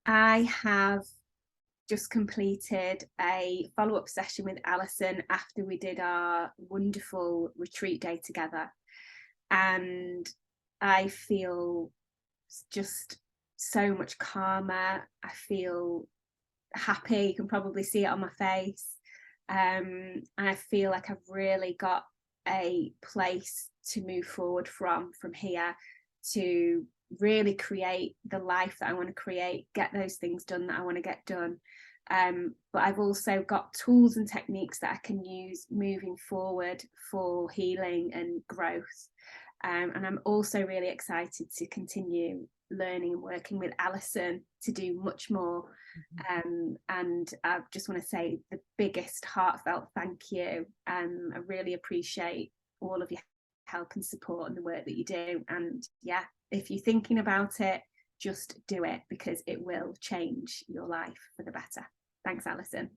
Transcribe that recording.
I have just completed a follow-up session with Alison after we did our wonderful retreat day together, and I feel just so much calmer. I feel happy. You can probably see it on my face, and I feel like I've really got a place to move forward from here, to really create the life that I want to create, get those things done that I want to get done. But I've also got tools and techniques that I can use moving forward for healing and growth. And I'm also really excited to continue learning and working with Alison to do much more. And I just want to say the biggest heartfelt thank you. I really appreciate all of your help and support and the work that you do. And yeah, if you're thinking about it, just do it, because it will change your life for the better. Thanks, Alison.